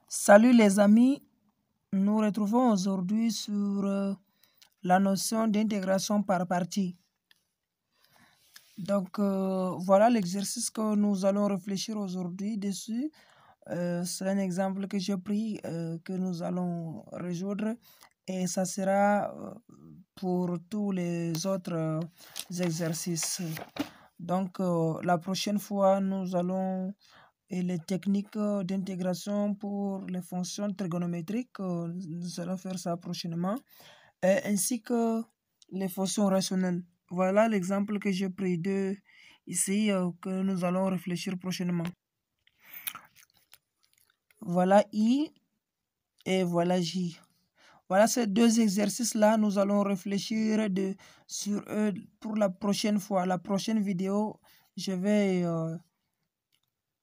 Salut les amis, nous retrouvons aujourd'hui sur la notion d'intégration par partie. Donc voilà l'exercice que nous allons réfléchir aujourd'hui dessus. C'est un exemple que j'ai pris que nous allons résoudre et ça sera pour tous les autres exercices. Donc la prochaine fois, nous allons et les techniques d'intégration pour les fonctions trigonométriques. Nous allons faire ça prochainement, ainsi que les fonctions rationnelles. Voilà l'exemple que j'ai pris de ici que nous allons réfléchir prochainement. Voilà I et voilà J. Voilà ces deux exercices-là, nous allons réfléchir sur eux pour la prochaine fois. La prochaine vidéo, je vais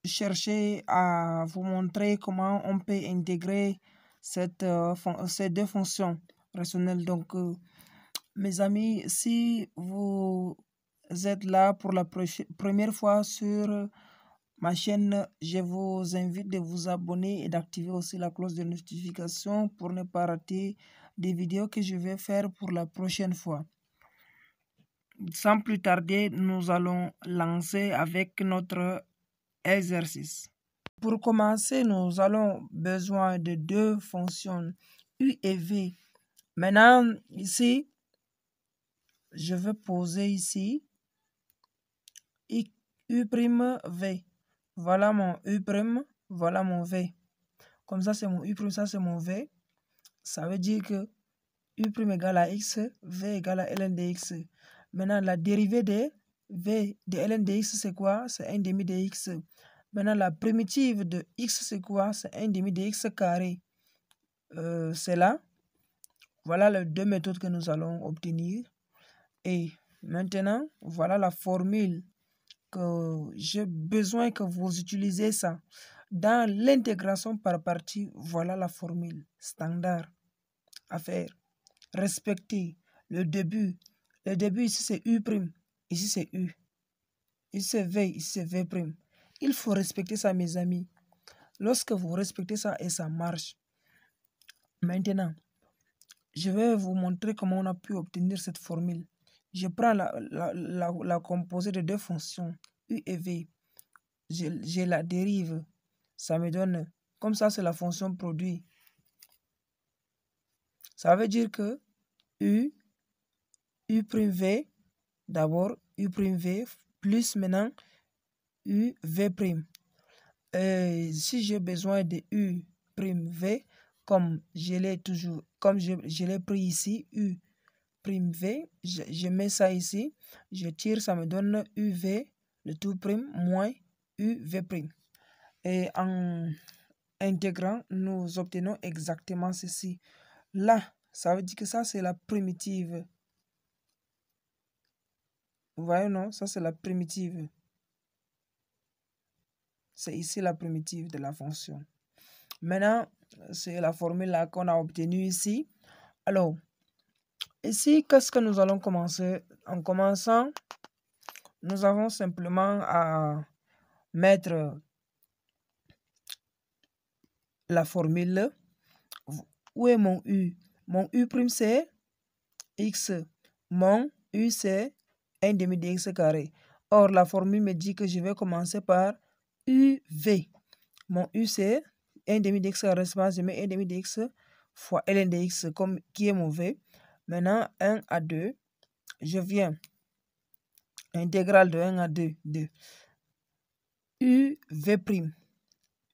chercher à vous montrer comment on peut intégrer ces deux fonctions rationnelles. Donc, mes amis, si vous êtes là pour la première fois sur ma chaîne, je vous invite de vous abonner et d'activer aussi la cloche de notification pour ne pas rater des vidéos que je vais faire pour la prochaine fois. Sans plus tarder, nous allons lancer avec notre exercice. Pour commencer, nous allons besoin de deux fonctions U et V. Maintenant, ici, je vais poser ici U'(V). Voilà mon U', voilà mon V. Comme ça, c'est mon U', ça c'est mon V. Ça veut dire que U' égale à X, V égale à ln de X. Maintenant, la dérivée de V de ln de X, c'est quoi? C'est 1 demi de X. Maintenant, la primitive de X, c'est quoi? C'est 1 demi de X carré. C'est là. Voilà les deux méthodes que nous allons obtenir. Et maintenant, voilà la formule que j'ai besoin que vous utilisez ça. Dans l'intégration par partie, voilà la formule standard à faire. Respectez le début. Le début ici c'est U', ici c'est U. Ici c'est V, ici c'est V'. Il faut respecter ça, mes amis. Lorsque vous respectez ça et ça marche. Maintenant, je vais vous montrer comment on a pu obtenir cette formule. Je prends la composée de deux fonctions, U et V. Je la dérive. Ça me donne, comme ça c'est la fonction produit. Ça veut dire que U'(V), d'abord U'(V) plus maintenant UV'. Si j'ai besoin de U'(V), comme je l'ai toujours, comme je l'ai pris ici, U'(V), je mets ça ici, je tire, ça me donne UV, le tout prime, moins UV'. Et en intégrant, nous obtenons exactement ceci. Là, ça veut dire que ça, c'est la primitive. Vous voyez, non? Ça, c'est la primitive. C'est ici la primitive de la fonction. Maintenant, c'est la formule là qu'on a obtenue ici. Alors, ici, qu'est-ce que nous allons commencer? En commençant, nous avons simplement à mettre la formule. Où est mon U? Mon U' c'est X. Mon U c'est 1 demi de X carré. Or, la formule me dit que je vais commencer par UV. Mon U c'est 1 demi de X carré, je mets 1 demi de X fois ln de X comme, qui est mon V. Maintenant, 1 à 2, je viens. Intégrale de 1 à 2 de UV'.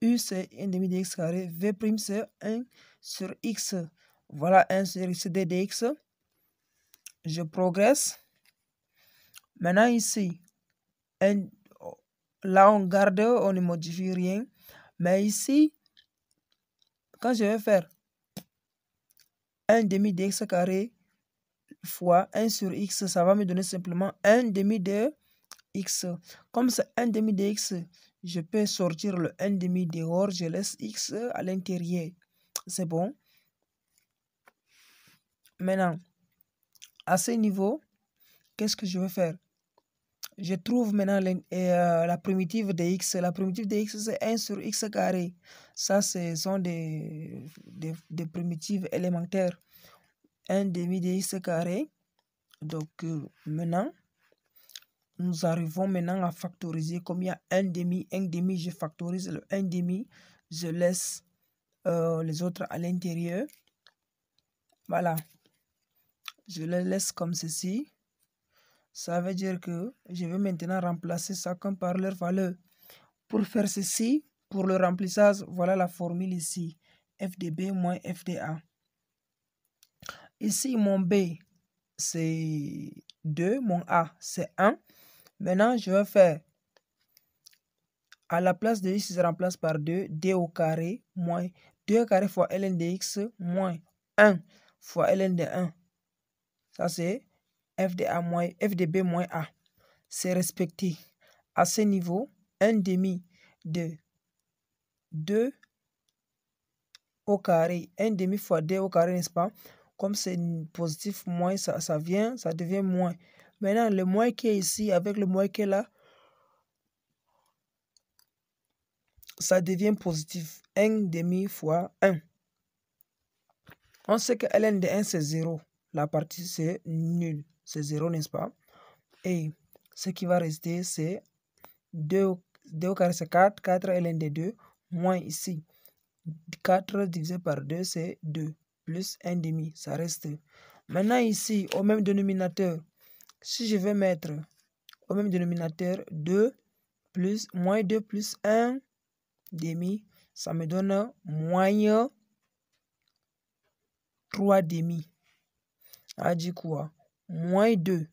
U c'est 1 demi de X carré, V' c'est 1 sur X. Voilà 1 sur X de dx. Je progresse. Maintenant ici, là on garde, on ne modifie rien. Mais ici, quand je vais faire 1 demi de X carré fois 1 sur X, ça va me donner simplement 1 demi de X. Comme c'est 1 demi de X, je peux sortir le 1 demi dehors, je laisse X à l'intérieur. C'est bon. Maintenant, à ce niveau, qu'est-ce que je vais faire? je trouve maintenant la primitive de x. La primitive de x, c'est 1 sur x carré. Ça, ce sont des primitives élémentaires. 1 demi de x carré. Donc, maintenant, nous arrivons maintenant à factoriser. Comme il y a 1 demi, je factorise le 1 demi. Je laisse les autres à l'intérieur. Voilà. Je les laisse comme ceci. Ça veut dire que je vais maintenant remplacer chacun par leur valeur. Pour faire ceci, pour le remplissage, voilà la formule ici. F de B moins F de A. Ici, mon B, c'est 2. Mon A, c'est 1. Maintenant, je vais faire, à la place de x, je remplace par 2. D au carré moins 2 carré fois ln de x moins 1 fois ln de 1. Ça, c'est F de A moins F de B moins A. C'est respecté. À ce niveau, 1 demi de 2 au carré, 1 demi fois 2 au carré, n'est-ce pas? Comme c'est positif, moins, ça devient moins. Maintenant, le moins qui est ici avec le moins qui est là, ça devient positif. 1 demi fois 1. On sait que ln de 1, c'est 0. La partie, c'est nul. C'est 0, n'est-ce pas? Et ce qui va rester, c'est 2 au carré, c'est 4. 4 ln de 2, moins ici. 4 divisé par 2, c'est 2. Plus 1 demi, ça reste. Maintenant ici, au même dénominateur, si je vais mettre au même dénominateur 2 plus moins 2 plus 1 demi, ça me donne moins 3 demi. Ça dit quoi? Moins 2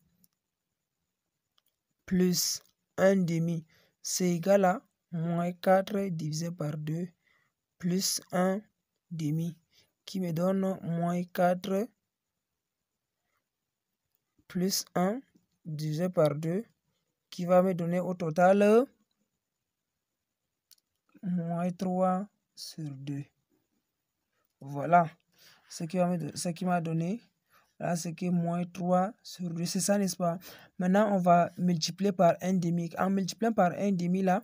plus 1 demi, c'est égal à moins 4 divisé par 2 plus 1 demi, qui me donne moins 4 plus 1 divisé par 2, qui va me donner au total moins 3 sur 2. Voilà ce qui m'a donné. Là, c'est que moins 3 sur 2. C'est ça, n'est-ce pas? Maintenant, on va multiplier par 1 demi. En multipliant par 1 demi, là,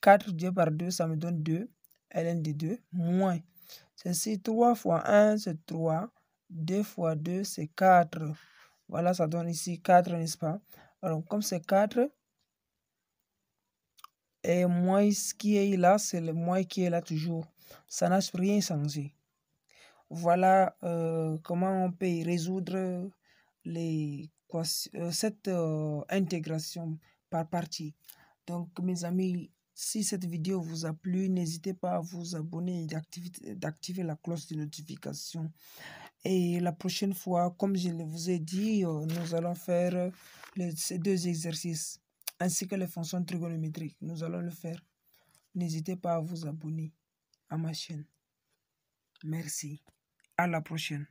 4 divisé par 2, ça me donne 2. ln de 2, moins. Ceci, 3 fois 1, c'est 3. 2 fois 2, c'est 4. Voilà, ça donne ici 4, n'est-ce pas? Alors, comme c'est 4, et moins ce qui est là, c'est le moins qui est là toujours. Ça n'a rien changé. Voilà comment on peut résoudre cette intégration par partie. Donc, mes amis, si cette vidéo vous a plu, n'hésitez pas à vous abonner et d'activer la cloche de notification. Et la prochaine fois, comme je vous ai dit, nous allons faire ces 2 exercices ainsi que les fonctions trigonométriques. Nous allons le faire. N'hésitez pas à vous abonner à ma chaîne. Merci. À la prochaine.